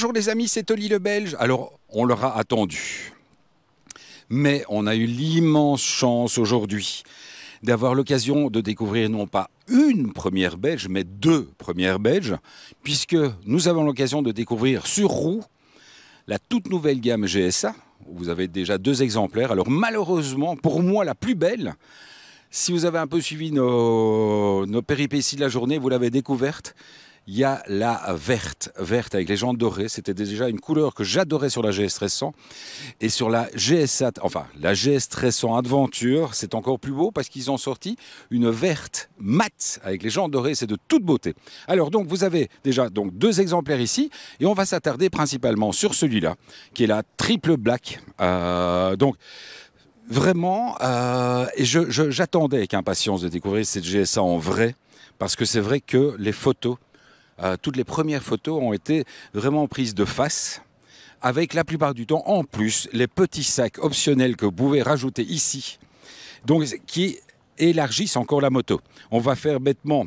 Bonjour les amis, c'est Oli le Belge. Alors, on l'aura attendu. Mais on a eu l'immense chance aujourd'hui d'avoir l'occasion de découvrir non pas une première belge, mais deux premières belges, puisque nous avons l'occasion de découvrir sur roue la toute nouvelle gamme GSA. Vous avez déjà deux exemplaires. Alors malheureusement, pour moi, la plus belle, si vous avez un peu suivi nos péripéties de la journée, vous l'avez découverte. Il y a la verte avec les jantes dorées. C'était déjà une couleur que j'adorais sur la GS 1300. Et sur la GSA, enfin la GS 1300 Adventure, c'est encore plus beau parce qu'ils ont sorti une verte mate avec les jantes dorées. C'est de toute beauté. Alors donc vous avez déjà donc deux exemplaires ici et on va s'attarder principalement sur celui-là qui est la triple black. Donc vraiment, et j'attendais avec impatience de découvrir cette GSA en vrai parce que c'est vrai que les photos, toutes les premières photos ont été vraiment prises de face, avec la plupart du temps, en plus, les petits sacs optionnels que vous pouvez rajouter ici, donc qui élargissent encore la moto. On va faire bêtement,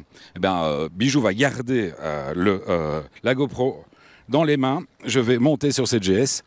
Bijou va garder la GoPro dans les mains, je vais monter sur cette GS.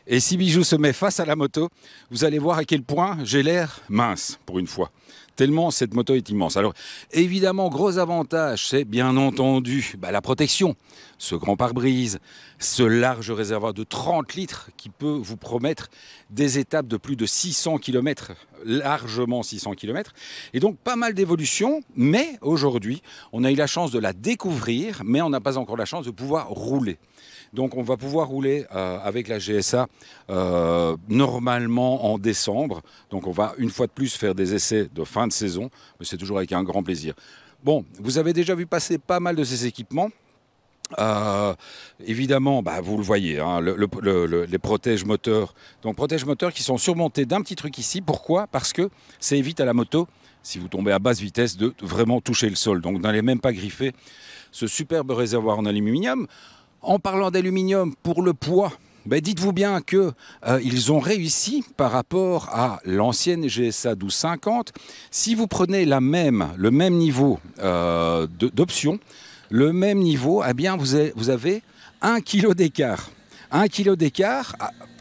Et si Bijou se met face à la moto, vous allez voir à quel point j'ai l'air mince pour une fois. Tellement cette moto est immense. Alors évidemment, gros avantage, c'est bien entendu la protection. Ce grand pare-brise, ce large réservoir de 30 litres qui peut vous promettre des étapes de plus de 600 km, largement 600 km. Et donc pas mal d'évolutions, mais aujourd'hui, on a eu la chance de la découvrir, mais on n'a pas encore la chance de pouvoir rouler. Donc on va pouvoir rouler avec la GSA normalement en décembre. Donc on va une fois de plus faire des essais de fin de saison, mais c'est toujours avec un grand plaisir. Bon, vous avez déjà vu passer pas mal de ces équipements. Évidemment, vous le voyez, hein, les protèges moteurs. Donc protèges moteurs qui sont surmontés d'un petit truc ici. Pourquoi? Parce que ça évite à la moto, si vous tombez à basse vitesse, de vraiment toucher le sol. Donc vous n'allez même pas griffer ce superbe réservoir en aluminium. En parlant d'aluminium, pour le poids, dites-vous bien qu'ils ont réussi par rapport à l'ancienne GSA 1250. Si vous prenez le même niveau d'option, le même niveau, eh bien vous avez 1 kg d'écart. 1 kg d'écart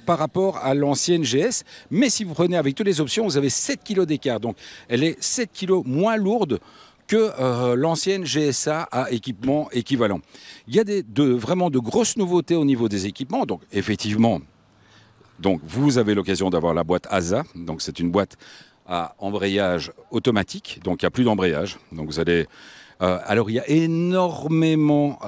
par rapport à l'ancienne GS. Mais si vous prenez avec toutes les options, vous avez 7 kg d'écart. Donc elle est 7 kg moins lourde que l'ancienne GSA à équipement équivalent. Il y a vraiment de grosses nouveautés au niveau des équipements. Donc effectivement, vous avez l'occasion d'avoir la boîte ASA. Donc c'est une boîte à embrayage automatique. Donc il n'y a plus d'embrayage. Donc vous allez... alors il y a énormément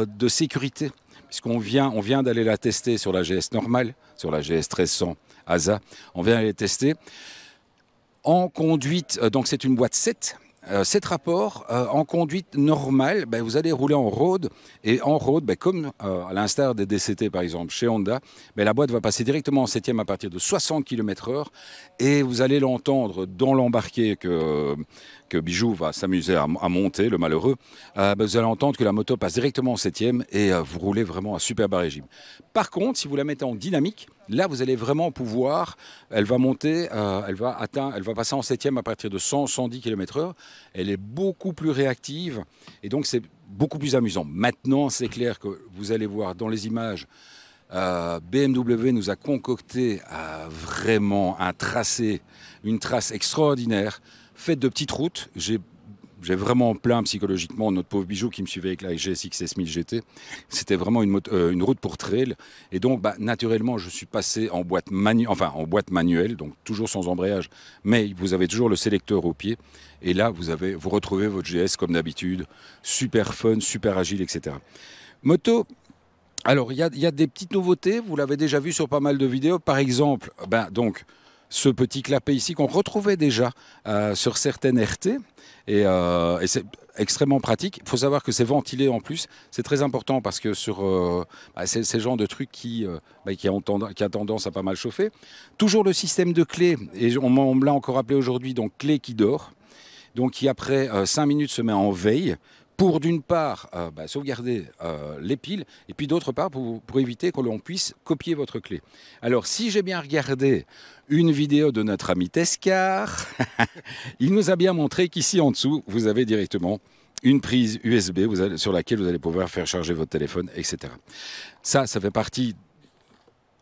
de sécurité, puisqu'on vient d'aller la tester sur la GS normale, sur la GS 1300 ASA. On vient d'aller tester. En conduite, donc c'est une boîte 7. 7 rapports, en conduite normale, vous allez rouler en road. Et en road, comme à l'instar des DCT par exemple chez Honda, la boîte va passer directement en 7e à partir de 60 km/h. Et vous allez l'entendre dans l'embarqué que Bijou va s'amuser à monter, le malheureux. Vous allez entendre que la moto passe directement en 7e et vous roulez vraiment à super bas régime. Par contre, si vous la mettez en dynamique, là vous allez vraiment pouvoir, elle va monter, elle va passer en 7e à partir de 100-110 km/h. Elle est beaucoup plus réactive et donc c'est beaucoup plus amusant. Maintenant, c'est clair que vous allez voir dans les images, BMW nous a concocté vraiment une trace extraordinaire, faite de petites routes. J'ai vraiment plaint psychologiquement notre pauvre Bijou qui me suivait avec la GSX S1000 GT. C'était vraiment une route pour trail. Et donc, naturellement, je suis passé en boîte manuelle, donc toujours sans embrayage. Mais vous avez toujours le sélecteur au pied. Et là, vous retrouvez votre GS comme d'habitude. Super fun, super agile, etc. Moto. Alors, il y a des petites nouveautés. Vous l'avez déjà vu sur pas mal de vidéos. Par exemple, ce petit clapet ici qu'on retrouvait déjà sur certaines RT. Et c'est extrêmement pratique. Il faut savoir que c'est ventilé en plus. C'est très important parce que c'est ce genre de truc qui a tendance à pas mal chauffer. Toujours le système de clé, et on me l'a encore appelé aujourd'hui, donc clé qui dort. Donc qui après 5 minutes se met en veille pour d'une part sauvegarder les piles et puis d'autre part pour éviter que l'on puisse copier votre clé. Alors si j'ai bien regardé une vidéo de notre ami Tescar, il nous a bien montré qu'ici en dessous vous avez directement une prise USB sur laquelle vous allez pouvoir faire charger votre téléphone, etc. Ça fait partie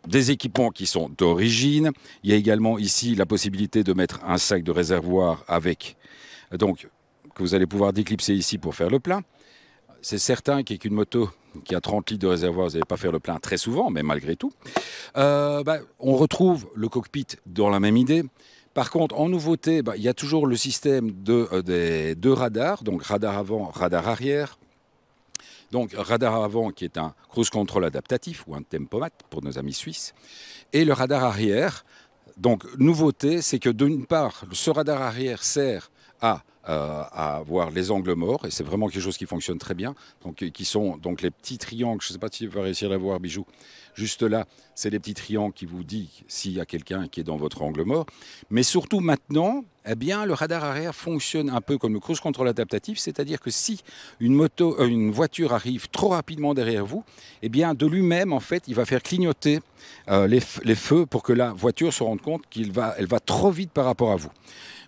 des équipements qui sont d'origine. Il y a également ici la possibilité de mettre un sac de réservoir avec, donc, que vous allez pouvoir déclipser ici pour faire le plein. C'est certain qu'avec une moto qui a 30 litres de réservoir, vous n'allez pas faire le plein très souvent, mais malgré tout. On retrouve le cockpit dans la même idée. Par contre, en nouveauté, il y a toujours le système des deux radars, donc radar avant, radar arrière. Donc radar avant qui est un cruise control adaptatif ou un tempomat pour nos amis suisses. Et le radar arrière, donc nouveauté, c'est que d'une part, ce radar arrière sert à voir les angles morts, et c'est vraiment quelque chose qui fonctionne très bien, donc, qui sont donc les petits triangles, je ne sais pas si tu vas réussir à les voir, Bijou, juste là, c'est les petits triangles qui vous disent s'il y a quelqu'un qui est dans votre angle mort, mais surtout maintenant, eh bien, le radar arrière fonctionne un peu comme le cruise control adaptatif, c'est-à-dire que si une voiture arrive trop rapidement derrière vous, eh bien, de lui-même, en fait, il va faire clignoter les feux pour que la voiture se rende compte qu'elle va trop vite par rapport à vous.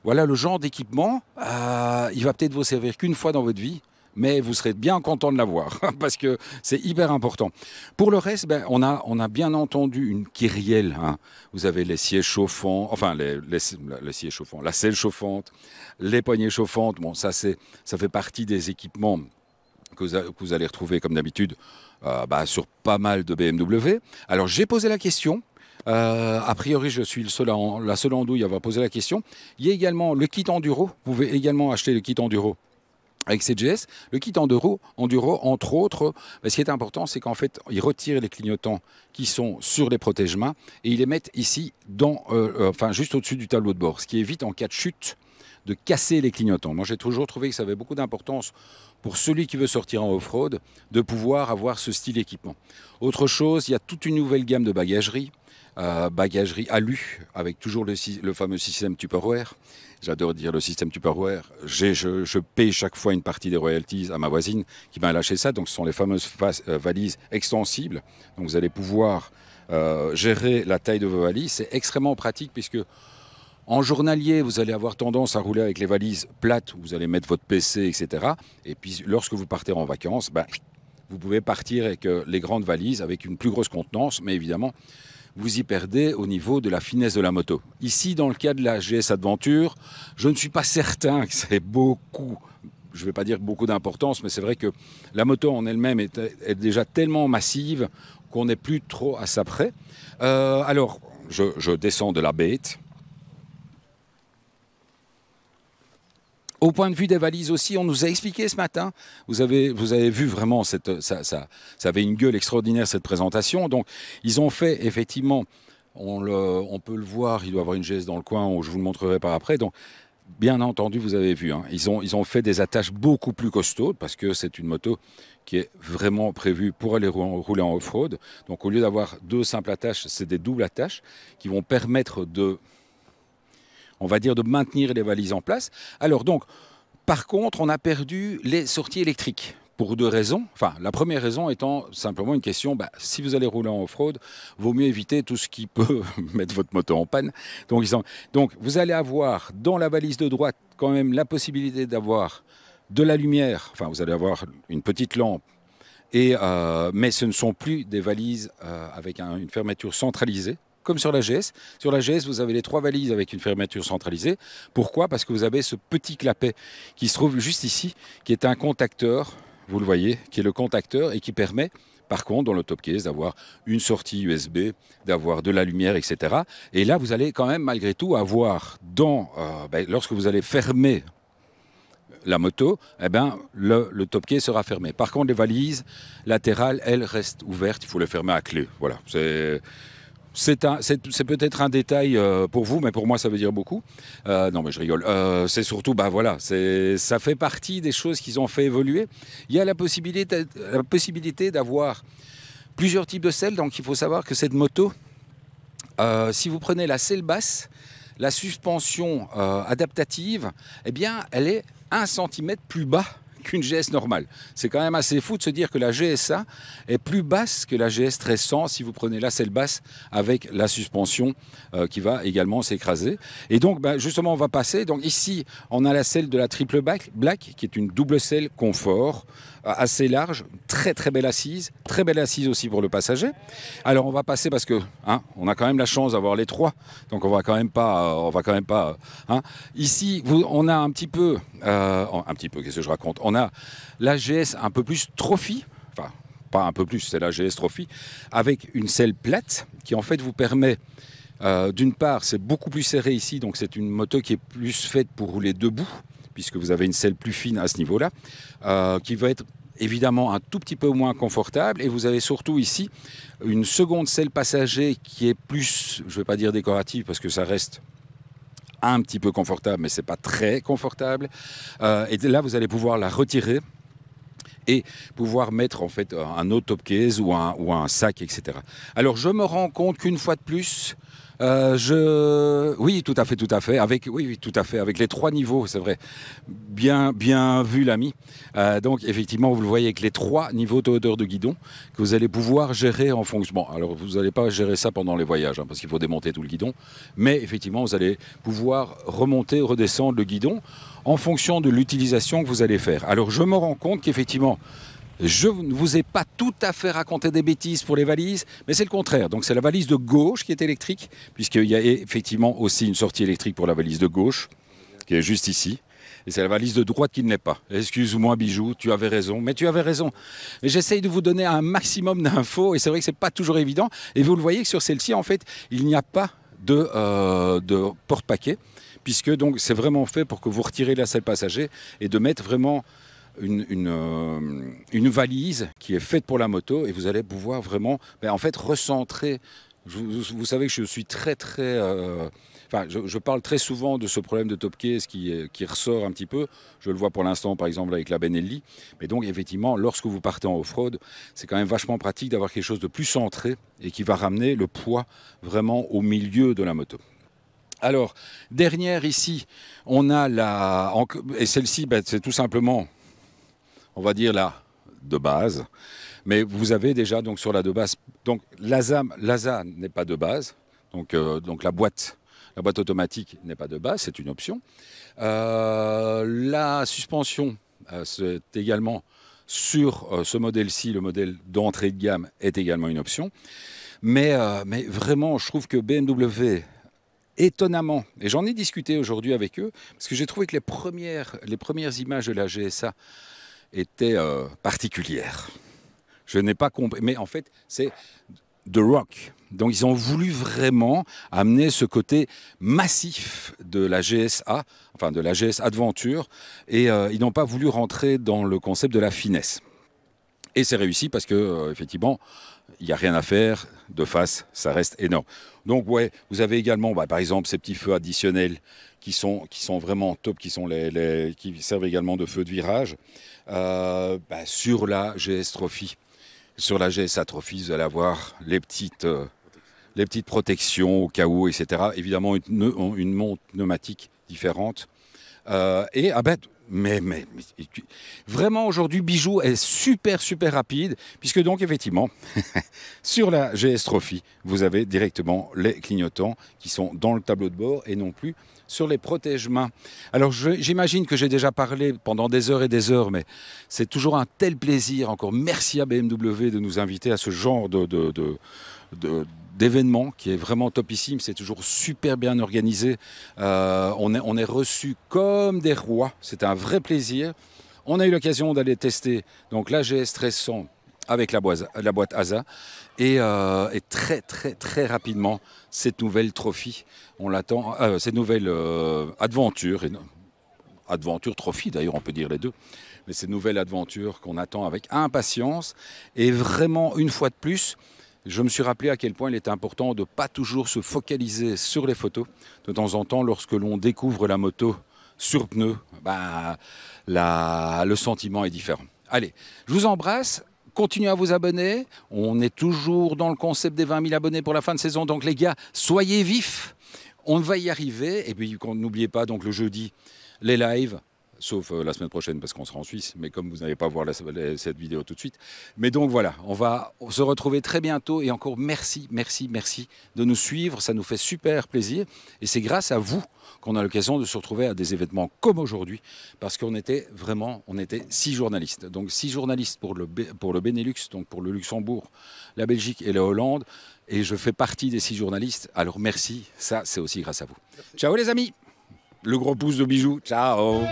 Voilà le genre d'équipement, il va peut-être vous servir qu'une fois dans votre vie, mais vous serez bien content de l'avoir, parce que c'est hyper important. Pour le reste, on a bien entendu une kyrielle. Hein. Vous avez les sièges chauffants, enfin les sièges chauffants, la selle chauffante, les poignées chauffantes. Bon, ça fait partie des équipements que vous allez retrouver comme d'habitude sur pas mal de BMW. Alors j'ai posé la question. A priori, je suis la seule andouille à avoir posé la question. Il y a également le kit enduro. Vous pouvez également acheter le kit enduro avec CGS. Le kit enduro, entre autres, ce qui est important, c'est qu'en fait, ils retirent les clignotants qui sont sur les protège-mains et ils les mettent ici, juste au-dessus du tableau de bord, ce qui évite en cas de chute de casser les clignotants. Moi, j'ai toujours trouvé que ça avait beaucoup d'importance pour celui qui veut sortir en off-road de pouvoir avoir ce style d'équipement. Autre chose, il y a toute une nouvelle gamme de bagagerie. Bagagerie alu avec toujours le fameux système Tupperware. J'adore dire le système Tupperware. Je paye chaque fois une partie des royalties à ma voisine qui m'a lâché ça. Donc ce sont les fameuses valises extensibles. Donc vous allez pouvoir gérer la taille de vos valises. C'est extrêmement pratique puisque en journalier, vous allez avoir tendance à rouler avec les valises plates où vous allez mettre votre PC, etc. Et puis lorsque vous partez en vacances, vous pouvez partir avec les grandes valises avec une plus grosse contenance, mais évidemment, vous y perdez au niveau de la finesse de la moto. Ici, dans le cas de la GS Adventure, je ne suis pas certain que ça ait beaucoup, je ne vais pas dire beaucoup d'importance, mais c'est vrai que la moto en elle-même est déjà tellement massive qu'on n'est plus trop à ça près. Alors, je descends de la bête. Au point de vue des valises aussi, on nous a expliqué ce matin, vous avez vu vraiment, ça avait une gueule extraordinaire cette présentation. Donc ils ont fait effectivement, on peut le voir, il doit y avoir une GS dans le coin, je vous le montrerai par après. Donc bien entendu, vous avez vu, hein, ils ont fait des attaches beaucoup plus costaudes parce que c'est une moto qui est vraiment prévue pour aller rouler en off-road. Donc au lieu d'avoir deux simples attaches, c'est des doubles attaches qui vont permettre de maintenir les valises en place. Alors donc, par contre, on a perdu les sorties électriques pour deux raisons. Enfin, la première raison étant simplement une question, si vous allez rouler en off-road, vaut mieux éviter tout ce qui peut mettre votre moto en panne. Donc, vous allez avoir dans la valise de droite quand même la possibilité d'avoir de la lumière. Enfin, vous allez avoir une petite lampe. Mais ce ne sont plus des valises avec une fermeture centralisée. Comme sur la GS. Sur la GS, vous avez les trois valises avec une fermeture centralisée. Pourquoi? Parce que vous avez ce petit clapet qui se trouve juste ici, qui est un contacteur, vous le voyez, qui est le contacteur et qui permet, par contre, dans le top case, d'avoir une sortie USB, d'avoir de la lumière, etc. Et là, vous allez quand même, malgré tout, avoir lorsque vous allez fermer la moto, le top case sera fermé. Par contre, les valises latérales, elles restent ouvertes. Il faut les fermer à clé. Voilà. C'est peut-être un détail pour vous, mais pour moi, ça veut dire beaucoup. Non, mais je rigole. C'est surtout, ça fait partie des choses qu'ils ont fait évoluer. Il y a la possibilité d'avoir plusieurs types de selles. Donc, il faut savoir que cette moto, si vous prenez la selle basse, la suspension adaptative, eh bien, elle est 1 cm plus bas qu'une GS normale. C'est quand même assez fou de se dire que la GSA est plus basse que la GS 1300 si vous prenez la selle basse avec la suspension qui va également s'écraser. Et donc, justement, on va passer. Donc ici, on a la selle de la triple black qui est une double selle confort assez large, très très belle assise aussi pour le passager. Alors on va passer parce que on a quand même la chance d'avoir les trois, donc on va quand même pas. Ici, on a un petit peu, qu'est-ce que je raconte? On a la GS un peu plus trophy, enfin pas un peu plus, c'est la GS trophy avec une selle plate qui en fait vous permet d'une part, c'est beaucoup plus serré ici, donc c'est une moto qui est plus faite pour rouler debout, puisque vous avez une selle plus fine à ce niveau-là, qui va être évidemment un tout petit peu moins confortable. Et vous avez surtout ici une seconde selle passager qui est plus, je ne vais pas dire décorative, parce que ça reste un petit peu confortable, mais ce n'est pas très confortable. Et là, vous allez pouvoir la retirer et pouvoir mettre en fait un autre top case ou un sac, etc. Alors, je me rends compte qu'une fois de plus, oui, tout à fait, oui, tout à fait, avec les trois niveaux, c'est vrai. Bien vu, l'ami. Donc, effectivement, vous le voyez avec les trois niveaux de hauteur de guidon que vous allez pouvoir gérer en fonction. Bon, alors, vous n'allez pas gérer ça pendant les voyages, parce qu'il faut démonter tout le guidon. Mais, effectivement, vous allez pouvoir remonter, redescendre le guidon en fonction de l'utilisation que vous allez faire. Alors, je me rends compte qu'effectivement, je ne vous ai pas tout à fait raconté des bêtises pour les valises, mais c'est le contraire. Donc c'est la valise de gauche qui est électrique, puisqu'il y a effectivement aussi une sortie électrique pour la valise de gauche, qui est juste ici. Et c'est la valise de droite qui ne l'est pas. Excuse-moi Bijou, tu avais raison. Mais tu avais raison. Mais j'essaye de vous donner un maximum d'infos, et c'est vrai que ce n'est pas toujours évident. Et vous le voyez que sur celle-ci, en fait, il n'y a pas de porte-paquet, puisque donc c'est vraiment fait pour que vous retirez la selle passager et de mettre vraiment une valise qui est faite pour la moto, et vous allez pouvoir vraiment en fait recentrer. Vous savez que je suis je parle très souvent de ce problème de top case qui ressort un petit peu. Je le vois pour l'instant par exemple avec la Benelli. Mais donc effectivement, lorsque vous partez en off-road, c'est quand même vachement pratique d'avoir quelque chose de plus centré et qui va ramener le poids vraiment au milieu de la moto. Alors, dernière ici, on a et celle-ci, c'est tout simplement, on va dire la de base, mais vous avez déjà donc sur la de base, donc l'ASA n'est pas de base, donc la boîte automatique n'est pas de base, c'est une option. La suspension, c'est également sur ce modèle-ci, le modèle d'entrée de gamme est également une option, mais vraiment, je trouve que BMW, étonnamment, et j'en ai discuté aujourd'hui avec eux, parce que j'ai trouvé que les premières images de la GSA étaient particulières. Je n'ai pas compris, mais en fait, c'est The Rock. Donc, ils ont voulu vraiment amener ce côté massif de la GSA, enfin de la GS Adventure, et ils n'ont pas voulu rentrer dans le concept de la finesse. Et c'est réussi parce que, effectivement, il n'y a rien à faire. De face, ça reste énorme. Donc, ouais, vous avez également, par exemple, ces petits feux additionnels qui sont vraiment top, qui servent également de feux de virage. Sur la GS Trophy, sur la GSA Trophy, vous allez avoir les petites protections au cas où, etc. Évidemment, une montre pneumatique différente. Mais vraiment aujourd'hui, Bijou est super rapide, puisque donc effectivement, sur la GS Trophy, vous avez directement les clignotants qui sont dans le tableau de bord et non plus sur les protège-mains. Alors j'imagine que j'ai déjà parlé pendant des heures et des heures, mais c'est toujours un tel plaisir. Encore merci à BMW de nous inviter à ce genre d'événement qui est vraiment topissime. C'est toujours super bien organisé. On est reçus comme des rois. C'est un vrai plaisir. On a eu l'occasion d'aller tester donc la GS 1300 avec la boîte ASA et très rapidement cette nouvelle Trophy. On l'attend, cette nouvelle Adventure Trophy d'ailleurs, on peut dire les deux. Mais cette nouvelle aventure qu'on attend avec impatience. Et vraiment, une fois de plus, je me suis rappelé à quel point il est important de ne pas toujours se focaliser sur les photos. De temps en temps, lorsque l'on découvre la moto sur pneu, le sentiment est différent. Allez, je vous embrasse. Continuez à vous abonner. On est toujours dans le concept des 20 000 abonnés pour la fin de saison. Donc les gars, soyez vifs. On va y arriver. Et puis n'oubliez pas, donc le jeudi, les lives. sauf la semaine prochaine parce qu'on sera en Suisse, mais comme vous n'allez pas voir cette vidéo tout de suite. Mais donc voilà, on va se retrouver très bientôt et encore merci, merci, merci de nous suivre, ça nous fait super plaisir et c'est grâce à vous qu'on a l'occasion de se retrouver à des événements comme aujourd'hui parce qu'on était 6 journalistes. Donc 6 journalistes pour le Benelux, donc pour le Luxembourg, la Belgique et la Hollande et je fais partie des 6 journalistes. Alors merci, ça c'est aussi grâce à vous. Ciao les amis! Le gros pouce de bijoux. Ciao.